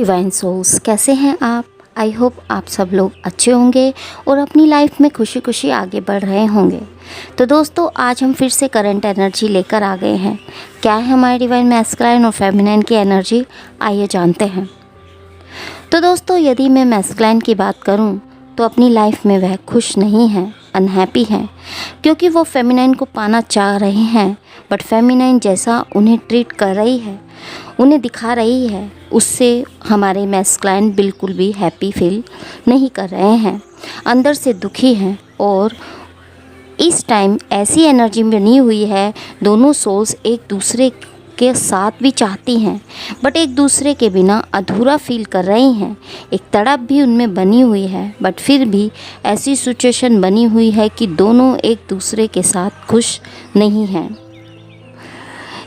Divine souls, कैसे हैं आप? आई होप आप सब लोग अच्छे होंगे और अपनी लाइफ में खुशी खुशी आगे बढ़ रहे होंगे। तो दोस्तों, आज हम फिर से करंट एनर्जी लेकर आ गए हैं। क्या है हमारे डिवाइन मैस्कुलाइन और फेमिनाइन की एनर्जी, आइए जानते हैं। तो दोस्तों, यदि मैं मैस्कुलाइन की बात करूं तो अपनी लाइफ में वह खुश नहीं हैं, अनहैप्पी हैं, क्योंकि वो फेमिनाइन को पाना चाह रहे हैं, बट फेमिनाइन जैसा उन्हें ट्रीट कर रही है, उन्हें दिखा रही है, उससे हमारे मैस्कुलाइन बिल्कुल भी हैप्पी फील नहीं कर रहे हैं, अंदर से दुखी हैं। और इस टाइम ऐसी एनर्जी बनी हुई है, दोनों सोल्स एक दूसरे के साथ भी चाहती हैं, बट एक दूसरे के बिना अधूरा फील कर रही हैं। एक तड़प भी उनमें बनी हुई है, बट फिर भी ऐसी सिचुएशन बनी हुई है कि दोनों एक दूसरे के साथ खुश नहीं हैं।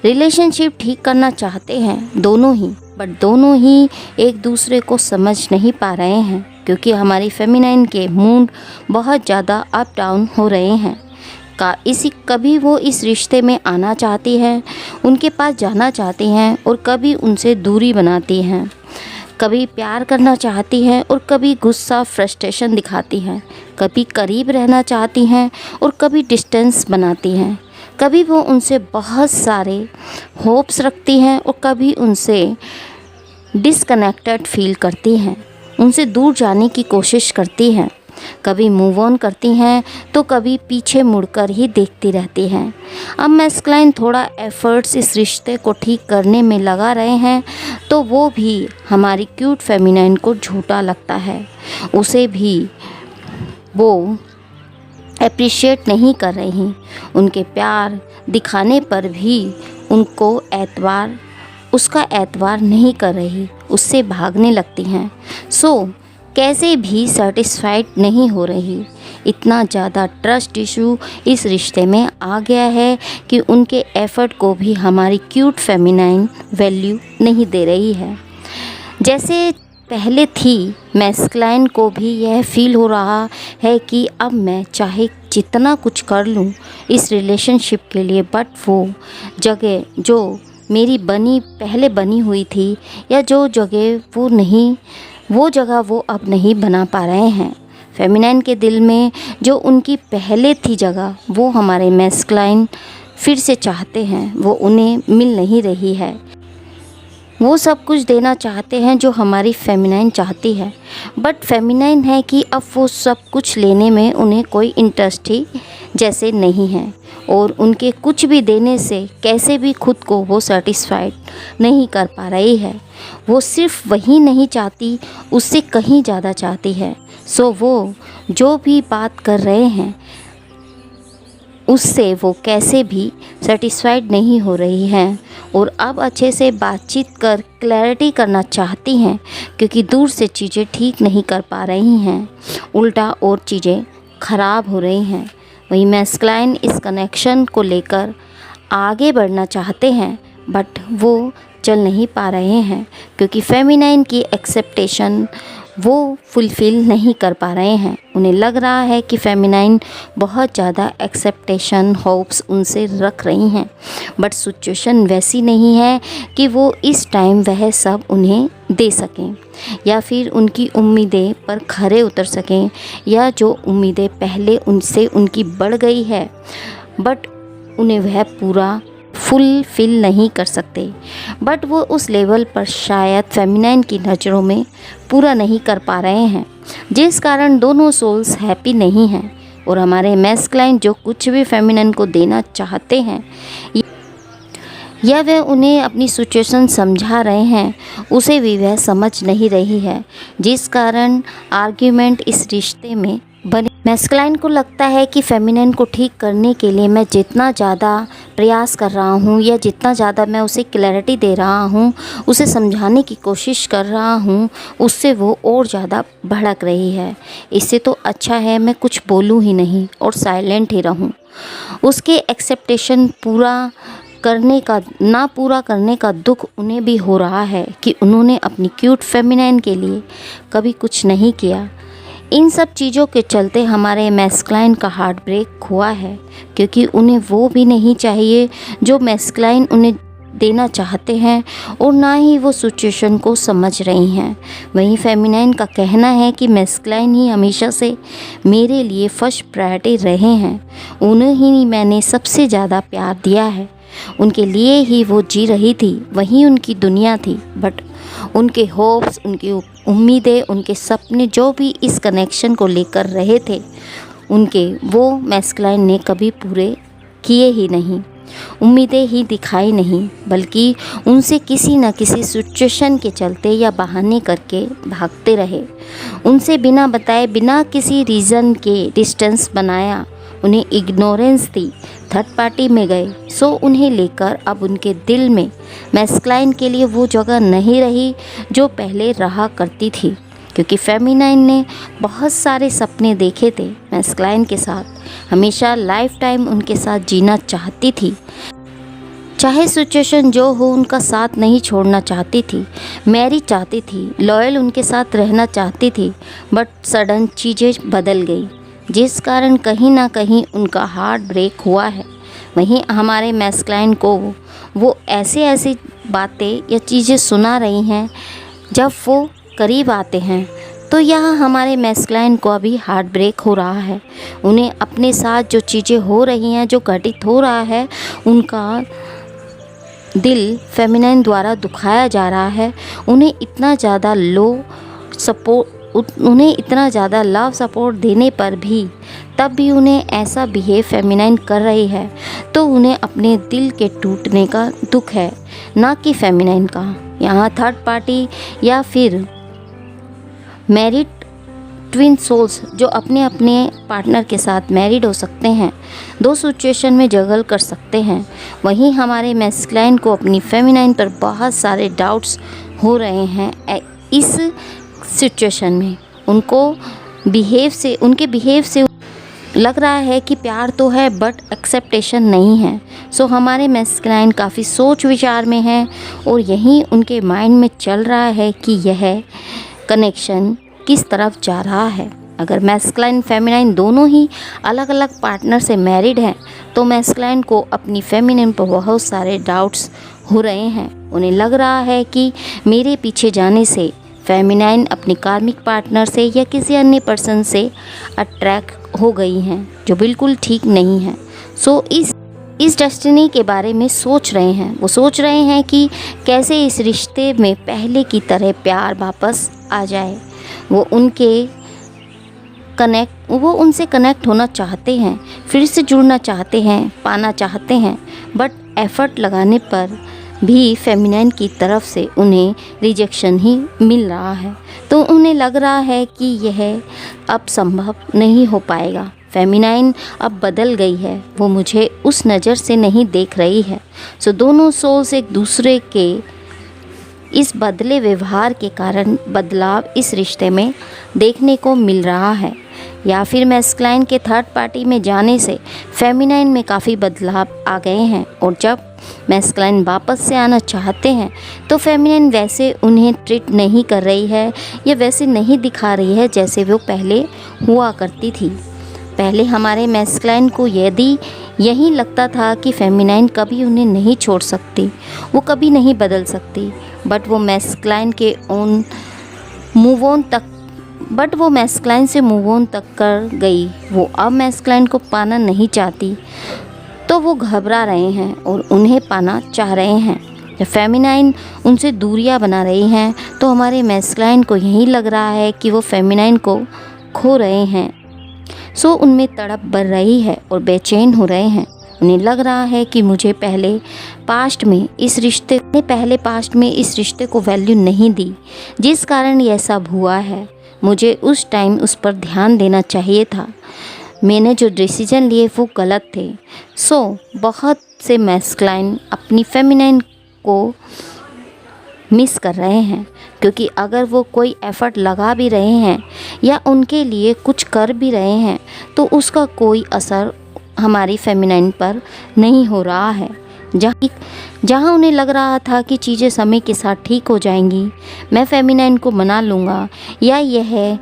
रिलेशनशिप ठीक करना चाहते हैं दोनों ही, बट दोनों ही एक दूसरे को समझ नहीं पा रहे हैं, क्योंकि हमारी फेमिनाइन के मूड बहुत ज़्यादा अप डाउन हो रहे हैं। कभी वो इस रिश्ते में आना चाहती हैं, उनके पास जाना चाहती हैं, और कभी उनसे दूरी बनाती हैं। कभी प्यार करना चाहती हैं और कभी गुस्सा फ्रस्ट्रेशन दिखाती हैं। कभी करीब रहना चाहती हैं और कभी डिस्टेंस बनाती हैं। कभी वो उनसे बहुत सारे होप्स रखती हैं और कभी उनसे डिसकनेक्टेड फील करती हैं, उनसे दूर जाने की कोशिश करती हैं। कभी मूव ऑन करती हैं तो कभी पीछे मुड़कर ही देखती रहती हैं। अब मैस्कुलाइन थोड़ा एफर्ट्स इस रिश्ते को ठीक करने में लगा रहे हैं, तो वो भी हमारी क्यूट फेमिनाइन को झूठा लगता है, उसे भी वो अप्रिशिएट नहीं कर रही। उनके प्यार दिखाने पर भी उसका एतबार नहीं कर रही, उससे भागने लगती हैं। कैसे भी सेटिस्फाइड नहीं हो रही। इतना ज़्यादा ट्रस्ट इशू इस रिश्ते में आ गया है कि उनके एफ़र्ट को भी हमारी क्यूट फेमिनाइन वैल्यू नहीं दे रही है जैसे पहले थी। मैस्कुलाइन को भी यह फील हो रहा है कि अब मैं चाहे जितना कुछ कर लूँ इस रिलेशनशिप के लिए, बट वो जगह जो मेरी पहले बनी हुई थी, या जो जगह वो जगह वो अब नहीं बना पा रहे हैं। फेमिनाइन के दिल में जो उनकी पहले थी जगह, वो हमारे मैस्कुलाइन फिर से चाहते हैं, वो उन्हें मिल नहीं रही है। वो सब कुछ देना चाहते हैं जो हमारी फेमिनाइन चाहती है, बट फेमिनाइन है कि अब वो सब कुछ लेने में उन्हें कोई इंटरेस्ट ही जैसे नहीं है, और उनके कुछ भी देने से कैसे भी खुद को वो सेटिस्फाइड नहीं कर पा रही है। वो सिर्फ वही नहीं चाहती, उससे कहीं ज़्यादा चाहती है। वो जो भी बात कर रहे हैं उससे वो कैसे भी सेटिस्फाइड नहीं हो रही हैं, और अब अच्छे से बातचीत कर क्लैरिटी करना चाहती हैं, क्योंकि दूर से चीज़ें ठीक नहीं कर पा रही हैं, उल्टा और चीज़ें ख़राब हो रही हैं। वही मैस्कुलाइन इस कनेक्शन को लेकर आगे बढ़ना चाहते हैं, बट वो चल नहीं पा रहे हैं, क्योंकि फेमिनाइन की एक्सेप्टेशन वो फुलफ़िल नहीं कर पा रहे हैं। उन्हें लग रहा है कि फेमिनाइन बहुत ज़्यादा एक्सेप्टेशन होप्स उनसे रख रही हैं, बट सिचुएशन वैसी नहीं है कि वो इस टाइम वह सब उन्हें दे सकें, या फिर उनकी उम्मीदें पर खरे उतर सकें, या जो उम्मीदें पहले उनसे उनकी बढ़ गई है, बट उन्हें वह पूरा फुलफ़िल नहीं कर सकते। बट वो उस लेवल पर शायद फेमिनाइन की नज़रों में पूरा नहीं कर पा रहे हैं, जिस कारण दोनों सोल्स हैप्पी नहीं हैं। और हमारे मैस्कुलाइन जो कुछ भी फेमिनाइन को देना चाहते हैं, या वह उन्हें अपनी सिचुएशन समझा रहे हैं, उसे भी वह समझ नहीं रही है, जिस कारण आर्ग्यूमेंट इस रिश्ते में बने। मैस्कुलाइन को लगता है कि फेमिनाइन को ठीक करने के लिए मैं जितना ज़्यादा प्रयास कर रहा हूँ, या जितना ज़्यादा मैं उसे क्लैरिटी दे रहा हूँ, उसे समझाने की कोशिश कर रहा हूँ, उससे वो और ज़्यादा भड़क रही है। इससे तो अच्छा है मैं कुछ बोलूँ ही नहीं और साइलेंट ही रहूँ। उसके एक्सेप्टेशन पूरा करने का दुख उन्हें भी हो रहा है कि उन्होंने अपनी क्यूट फेमिनाइन के लिए कभी कुछ नहीं किया। इन सब चीज़ों के चलते हमारे मैस्कुलाइन का हार्ट ब्रेक हुआ है, क्योंकि उन्हें वो भी नहीं चाहिए जो मैस्कुलाइन उन्हें देना चाहते हैं और ना ही वो सिचुएशन को समझ रही हैं। वहीं फेमिनाइन का कहना है कि मैस्कुलाइन ही हमेशा से मेरे लिए फर्स्ट प्रायोरिटी रहे हैं, उन्हें ही मैंने सबसे ज़्यादा प्यार दिया है, उनके लिए ही वो जी रही थी, वही उनकी दुनिया थी। बट उनके होप्स, उनकी उम्मीदें, उनके सपने जो भी इस कनेक्शन को लेकर रहे थे उनके, वो मैस्कुलाइन ने कभी पूरे किए ही नहीं, उम्मीदें ही दिखाई नहीं, बल्कि उनसे किसी न किसी सिचुएशन के चलते या बहाने करके भागते रहे। उनसे बिना बताए, बिना किसी रीज़न के डिस्टेंस बनाया, उन्हें इग्नोरेंस थी, थर्ड पार्टी में गए। सो उन्हें लेकर अब उनके दिल में मैस्कुलाइन के लिए वो जगह नहीं रही जो पहले रहा करती थी, क्योंकि फेमिनाइन ने बहुत सारे सपने देखे थे मैस्कुलाइन के साथ, हमेशा लाइफ टाइम उनके साथ जीना चाहती थी, चाहे सिचुएशन जो हो उनका साथ नहीं छोड़ना चाहती थी, मैरिज चाहती थी, लॉयल उनके साथ रहना चाहती थी। बट सडन चीज़ें बदल गई, जिस कारण कहीं ना कहीं उनका हार्ट ब्रेक हुआ है। वहीं हमारे मैस्कुलाइन को वो ऐसी बातें या चीज़ें सुना रही हैं, जब वो करीब आते हैं तो यहाँ हमारे मैस्कुलाइन को अभी हार्ट ब्रेक हो रहा है। उन्हें अपने साथ जो चीज़ें हो रही हैं, जो घटित हो रहा है, उनका दिल फेमिनाइन द्वारा दुखाया जा रहा है। उन्हें इतना ज़्यादा उन्हें इतना ज़्यादा लव सपोर्ट देने पर भी तब भी उन्हें ऐसा बिहेव फेमिनाइन कर रही है, तो उन्हें अपने दिल के टूटने का दुख है, ना कि फेमिनाइन का। यहाँ थर्ड पार्टी या फिर मैरिड ट्विन सोल्स जो अपने अपने पार्टनर के साथ मैरिड हो सकते हैं, दो सिचुएशन में जगल कर सकते हैं। वहीं हमारे मैस्कुलाइन को अपनी फेमिनाइन पर बहुत सारे डाउट्स हो रहे हैं। इस सिचुएशन में उनके बिहेव से लग रहा है कि प्यार तो है बट एक्सेप्टेशन नहीं है। सो हमारे मैस्कुलाइन काफ़ी सोच विचार में हैं और यहीं उनके माइंड में चल रहा है कि यह कनेक्शन किस तरफ जा रहा है। अगर मैस्कुलाइन फेमिनाइन दोनों ही अलग अलग पार्टनर से मैरिड हैं, तो मैस्कुलाइन को अपनी फेमिनाइन पर बहुत सारे डाउट्स हो रहे हैं। उन्हें लग रहा है कि मेरे पीछे जाने से फेमिनाइन अपनी कार्मिक पार्टनर से या किसी अन्य पर्सन से अट्रैक्ट हो गई हैं, जो बिल्कुल ठीक नहीं है। सो इस डेस्टिनी के बारे में सोच रहे हैं। वो सोच रहे हैं कि कैसे इस रिश्ते में पहले की तरह प्यार वापस आ जाए। वो उनसे कनेक्ट होना चाहते हैं, फिर से जुड़ना चाहते हैं, पाना चाहते हैं, बट एफ़र्ट लगाने पर भी फेमिनाइन की तरफ से उन्हें रिजेक्शन ही मिल रहा है। तो उन्हें लग रहा है कि यह अब संभव नहीं हो पाएगा। फेमिनाइन अब बदल गई है, वो मुझे उस नज़र से नहीं देख रही है। सो दोनों सोल्स एक दूसरे के इस बदले व्यवहार के कारण बदलाव इस रिश्ते में देखने को मिल रहा है। या फिर मैस्कुलाइन के थर्ड पार्टी में जाने से फेमिनाइन में काफ़ी बदलाव आ गए हैं, और जब मैस्कुलाइन वापस से आना चाहते हैं तो फेमिनाइन वैसे उन्हें ट्रीट नहीं कर रही है या वैसे नहीं दिखा रही है जैसे वो पहले हुआ करती थी। पहले हमारे मैस्कुलाइन को यदि यही लगता था कि फेमिनाइन कभी उन्हें नहीं छोड़ सकती, वो कभी नहीं बदल सकती, बट वो मैस्कुलाइन से मूव ऑन तक कर गई। वो अब मैस्कुलाइन को पाना नहीं चाहती, तो वो घबरा रहे हैं और उन्हें पाना चाह रहे हैं। जब फेमिनाइन उनसे दूरियां बना रही हैं, तो हमारे मैस्कुलाइन को यही लग रहा है कि वो फेमिनाइन को खो रहे हैं। सो उनमें तड़प बढ़ रही है और बेचैन हो रहे हैं। उन्हें लग रहा है कि मुझे पहले पास्ट में इस रिश्ते को वैल्यू नहीं दी, जिस कारण यह सब हुआ है। मुझे उस टाइम उस पर ध्यान देना चाहिए था। मैंने जो डिसीजन लिए वो गलत थे। सो बहुत से मैस्कुलाइन अपनी फेमिनाइन को मिस कर रहे हैं, क्योंकि अगर वो कोई एफ़र्ट लगा भी रहे हैं या उनके लिए कुछ कर भी रहे हैं, तो उसका कोई असर हमारी फेमिनाइन पर नहीं हो रहा है। जहाँ उन्हें लग रहा था कि चीज़ें समय के साथ ठीक हो जाएंगी, मैं फेमिनाइन को मना लूँगा, या यह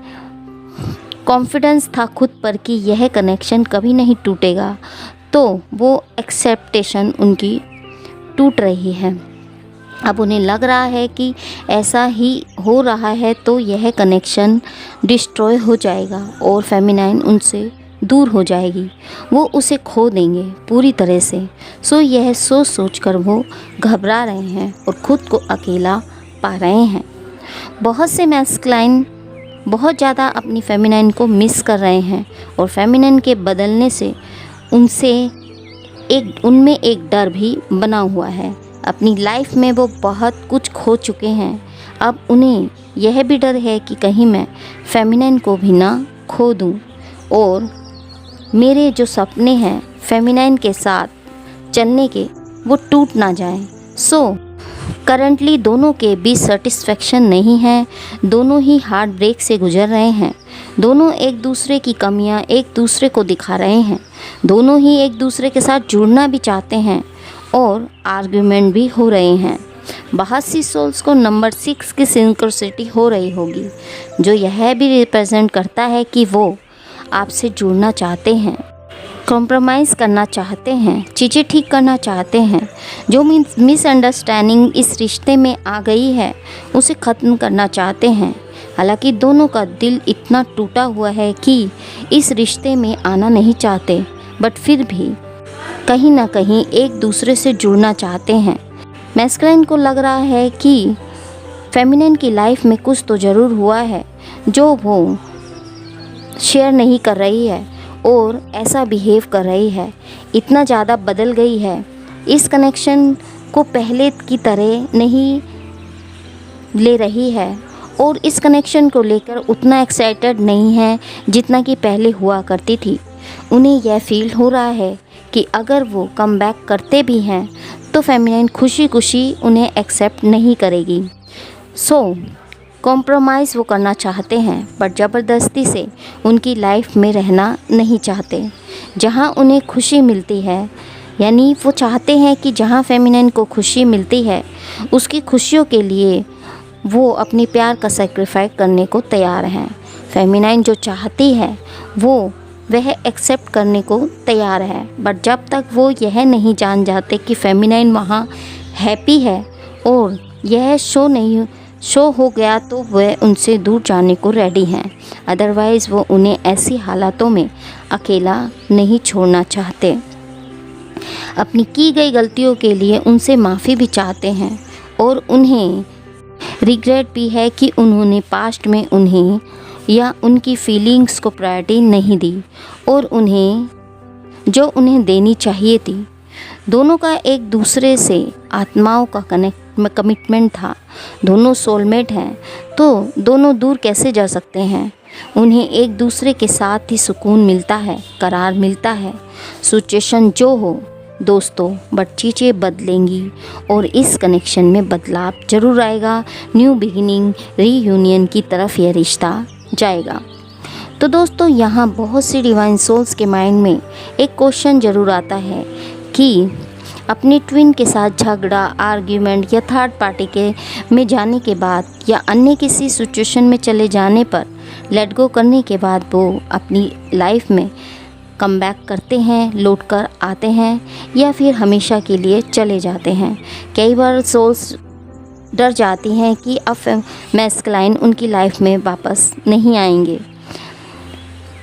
कॉन्फिडेंस था खुद पर कि यह कनेक्शन कभी नहीं टूटेगा, तो वो एक्सेप्टेशन उनकी टूट रही है। अब उन्हें लग रहा है कि ऐसा ही हो रहा है तो यह कनेक्शन डिस्ट्रॉय हो जाएगा और फेमिनाइन उनसे दूर हो जाएगी, वो उसे खो देंगे पूरी तरह से। सो यह सोच सोच कर वो घबरा रहे हैं और ख़ुद को अकेला पा रहे हैं। बहुत से मैस्कुलाइन बहुत ज़्यादा अपनी फेमिनाइन को मिस कर रहे हैं और फेमिनाइन के बदलने से उनमें एक डर भी बना हुआ है। अपनी लाइफ में वो बहुत कुछ खो चुके हैं। अब उन्हें यह भी डर है कि कहीं मैं फेमिनाइन को भी ना खो दूं और मेरे जो सपने हैं फेमिनाइन के साथ चलने के वो टूट ना जाएं। सो करंटली दोनों के बीच सेटिस्फेक्शन नहीं है, दोनों ही हार्ट ब्रेक से गुजर रहे हैं, दोनों एक दूसरे की कमियां एक दूसरे को दिखा रहे हैं, दोनों ही एक दूसरे के साथ जुड़ना भी चाहते हैं और आर्ग्यूमेंट भी हो रहे हैं। बहुत सी सोल्स को नंबर 6 की सिंक्रोसिटी हो रही होगी, जो यह भी रिप्रेजेंट करता है कि वो आपसे जुड़ना चाहते हैं, कॉम्प्रोमाइज़ करना चाहते हैं, चीज़ें ठीक करना चाहते हैं। जो मिसअंडरस्टैंडिंग इस रिश्ते में आ गई है उसे ख़त्म करना चाहते हैं। हालांकि दोनों का दिल इतना टूटा हुआ है कि इस रिश्ते में आना नहीं चाहते, बट फिर भी कहीं ना कहीं एक दूसरे से जुड़ना चाहते हैं। मैस्कुलाइन को लग रहा है कि फेमिनिन की लाइफ में कुछ तो ज़रूर हुआ है जो वो शेयर नहीं कर रही है और ऐसा बिहेव कर रही है, इतना ज़्यादा बदल गई है, इस कनेक्शन को पहले की तरह नहीं ले रही है और इस कनेक्शन को लेकर उतना एक्साइटेड नहीं है जितना कि पहले हुआ करती थी। उन्हें यह फील हो रहा है कि अगर वो कम बैक करते भी हैं तो फेमिनिन खुशी खुशी उन्हें एक्सेप्ट नहीं करेगी। सो कॉम्प्रोमाइज़ वो करना चाहते हैं बट ज़बरदस्ती से उनकी लाइफ में रहना नहीं चाहते। जहाँ उन्हें खुशी मिलती है, यानी वो चाहते हैं कि जहाँ फेमिनिन को खुशी मिलती है उसकी खुशियों के लिए वो अपनी प्यार का सेक्रीफाइस करने को तैयार हैं। फेमिनिन जो चाहती है वो वह एक्सेप्ट करने को तैयार है, बट जब तक वो यह नहीं जान जाते कि फेमिनिन वहाँ हैप्पी है और यह शो हो गया तो वह उनसे दूर जाने को रेडी हैं। अदरवाइज़ वो उन्हें ऐसी हालातों में अकेला नहीं छोड़ना चाहते। अपनी की गई गलतियों के लिए उनसे माफ़ी भी चाहते हैं और उन्हें रिग्रेट भी है कि उन्होंने पास्ट में उन्हें या उनकी फीलिंग्स को प्रायोरिटी नहीं दी और उन्हें जो उन्हें देनी चाहिए थी। दोनों का एक दूसरे से आत्माओं का कमिटमेंट था, दोनों सोलमेट हैं तो दोनों दूर कैसे जा सकते हैं। उन्हें एक दूसरे के साथ ही सुकून मिलता है, करार मिलता है। सिचुएशन जो हो दोस्तों, बट चीज़ें बदलेंगी और इस कनेक्शन में बदलाव ज़रूर आएगा। न्यू बिगिनिंग, रीयूनियन की तरफ यह रिश्ता जाएगा। तो दोस्तों यहाँ बहुत सी डिवाइन सोल्स के माइंड में एक क्वेश्चन ज़रूर आता है कि अपने ट्विन के साथ झगड़ा, आर्ग्यूमेंट या थर्ड पार्टी के में जाने के बाद या अन्य किसी सिचुएशन में चले जाने पर लेट गो करने के बाद वो अपनी लाइफ में कम बैक करते हैं, लौट कर आते हैं या फिर हमेशा के लिए चले जाते हैं। कई बार सोल्स डर जाती हैं कि अब मैस्कुलाइन उनकी लाइफ में वापस नहीं आएंगे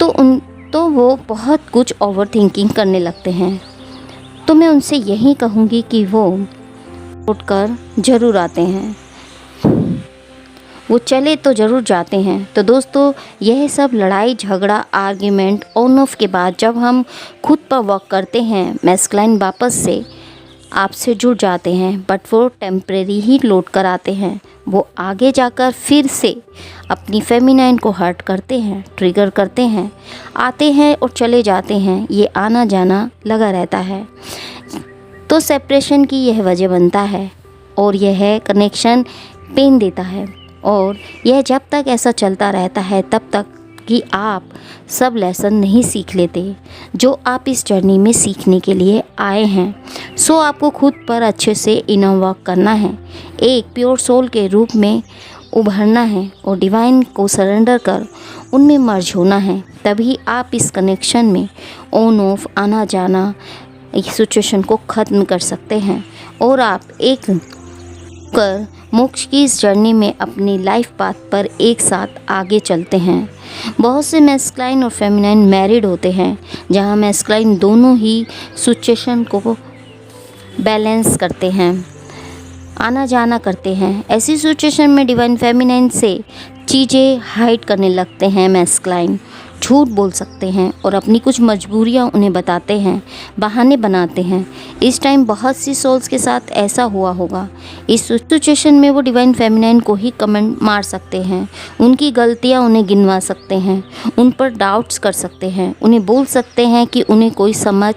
तो वो बहुत कुछ ओवर थिंकिंग करने लगते हैं। तो मैं उनसे यही कहूँगी कि वो उठकर ज़रूर आते हैं, वो चले तो ज़रूर जाते हैं। तो दोस्तों यह सब लड़ाई झगड़ा आर्ग्यूमेंट ऑन ऑफ के बाद जब हम खुद पर वर्क करते हैं, मैस्कुलाइन वापस से आपसे जुड़ जाते हैं, बट वो टेम्परेरी ही लौट कर आते हैं। वो आगे जाकर फिर से अपनी फेमिनाइन को हर्ट करते हैं, ट्रिगर करते हैं, आते हैं और चले जाते हैं। ये आना जाना लगा रहता है। तो सेपरेशन की यह वजह बनता है और यह कनेक्शन पेन देता है और यह जब तक ऐसा चलता रहता है तब तक कि आप सब लेसन नहीं सीख लेते जो आप इस जर्नी में सीखने के लिए आए हैं। सो आपको खुद पर अच्छे से इनर वर्क करना है, एक प्योर सोल के रूप में उभरना है और डिवाइन को सरेंडर कर उनमें मर्ज होना है। तभी आप इस कनेक्शन में ऑन ऑफ आना जाना इस सिचुएशन को ख़त्म कर सकते हैं और आप एक कर मोक्ष की इस जर्नी में अपनी लाइफ पाथ पर एक साथ आगे चलते हैं। बहुत से मैस्कुलाइन और फेमिनाइन मैरिड होते हैं, जहां मैस्कुलाइन दोनों ही सिचुएशन को बैलेंस करते हैं, आना जाना करते हैं। ऐसी सिचुएशन में डिवाइन फेमिनाइन से चीज़ें हाइड करने लगते हैं। मैस्कुलाइन झूठ बोल सकते हैं और अपनी कुछ मजबूरियां उन्हें बताते हैं, बहाने बनाते हैं। इस टाइम बहुत सी सोल्स के साथ ऐसा हुआ होगा। इस सिचुएशन में वो डिवाइन फेमिनाइन को ही कमेंट मार सकते हैं, उनकी गलतियां उन्हें गिनवा सकते हैं, उन पर डाउट्स कर सकते हैं, उन्हें बोल सकते हैं कि उन्हें कोई समझ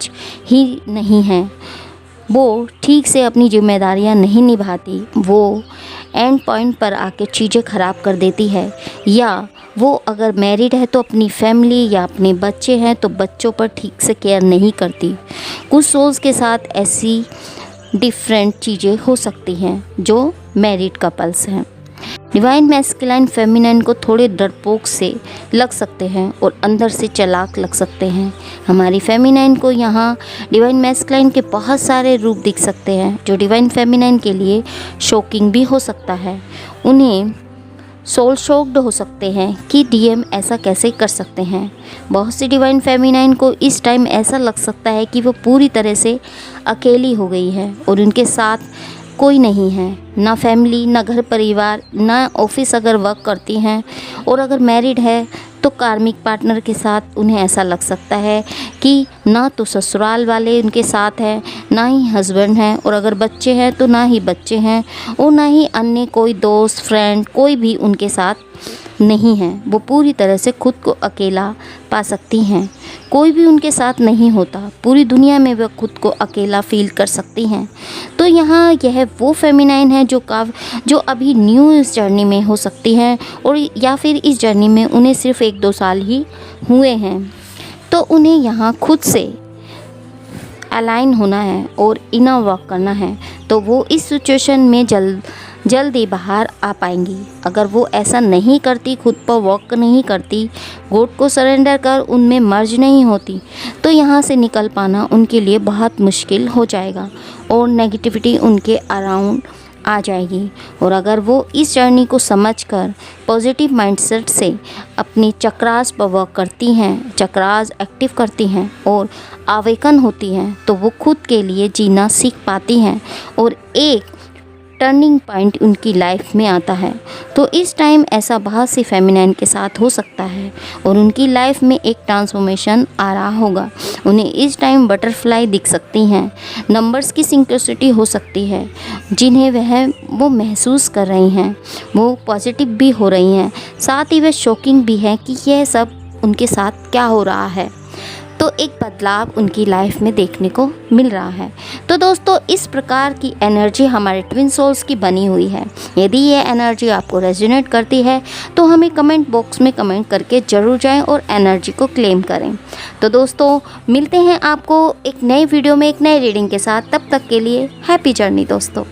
ही नहीं है, वो ठीक से अपनी जिम्मेदारियां नहीं निभाती, वो एंड पॉइंट पर आके चीज़ें ख़राब कर देती है, या वो अगर मैरिड है तो अपनी फैमिली या अपने बच्चे हैं तो बच्चों पर ठीक से केयर नहीं करती। कुछ सोल्स के साथ ऐसी डिफरेंट चीज़ें हो सकती हैं जो मैरिड कपल्स हैं। डिवाइन मैस्कुलाइन फेमिनाइन को थोड़े डरपोक से लग सकते हैं और अंदर से चालाक लग सकते हैं। हमारी फेमिनाइन को यहाँ डिवाइन मैस्कुलाइन के बहुत सारे रूप दिख सकते हैं, जो डिवाइन फेमिनाइन के लिए शॉकिंग भी हो सकता है। उन्हें सोल शॉक्ड हो सकते हैं कि डीएम ऐसा कैसे कर सकते हैं। बहुत सी डिवाइन फेमिनाइन को इस टाइम ऐसा लग सकता है कि वो पूरी तरह से अकेली हो गई है और उनके साथ कोई नहीं है, ना फैमिली, ना घर परिवार, ना ऑफिस अगर वर्क करती हैं, और अगर मैरिड है तो कार्मिक पार्टनर के साथ उन्हें ऐसा लग सकता है कि ना तो ससुराल वाले उनके साथ हैं, ना ही हस्बैंड हैं, और अगर बच्चे हैं तो ना ही बच्चे हैं, और ना ही अन्य कोई दोस्त फ्रेंड कोई भी उनके साथ नहीं है। वो पूरी तरह से खुद को अकेला पा सकती हैं, कोई भी उनके साथ नहीं होता, पूरी दुनिया में वो खुद को अकेला फील कर सकती हैं। तो यहाँ यह वो फेमिनाइन है जो अभी न्यू इस जर्नी में हो सकती हैं, और या फिर इस जर्नी में उन्हें सिर्फ 1-2 साल ही हुए हैं। तो उन्हें यहाँ खुद से अलाइन होना है और इनर वर्क करना है, तो वो इस सिचुएशन में जल्दी बाहर आ पाएंगी। अगर वो ऐसा नहीं करती, खुद पर वर्क नहीं करती, गॉड को सरेंडर कर उनमें मर्ज नहीं होती, तो यहाँ से निकल पाना उनके लिए बहुत मुश्किल हो जाएगा और नेगेटिविटी उनके अराउंड आ जाएगी। और अगर वो इस जर्नी को समझकर पॉजिटिव माइंडसेट से अपनी चक्रास पर वर्क करती हैं, चक्रास एक्टिव करती हैं और आवेकन होती हैं, तो वो खुद के लिए जीना सीख पाती हैं और एक टर्निंग पॉइंट उनकी लाइफ में आता है। तो इस टाइम ऐसा बहुत सी फेमिनाइन के साथ हो सकता है और उनकी लाइफ में एक ट्रांसफॉर्मेशन आ रहा होगा। उन्हें इस टाइम बटरफ्लाई दिख सकती हैं, नंबर्स की सिंक्रोसिटी हो सकती है जिन्हें वो महसूस कर रही हैं, वो पॉजिटिव भी हो रही हैं, साथ ही वह शॉकिंग भी है कि यह सब उनके साथ क्या हो रहा है। तो एक बदलाव उनकी लाइफ में देखने को मिल रहा है। तो दोस्तों, इस प्रकार की एनर्जी हमारे ट्विन सोल्स की बनी हुई है। यदि ये एनर्जी आपको रेजोनेट करती है तो हमें कमेंट बॉक्स में कमेंट करके ज़रूर जाएं और एनर्जी को क्लेम करें। तो दोस्तों, मिलते हैं आपको एक नए वीडियो में एक नए रीडिंग के साथ। तब तक के लिए हैप्पी जर्नी दोस्तों।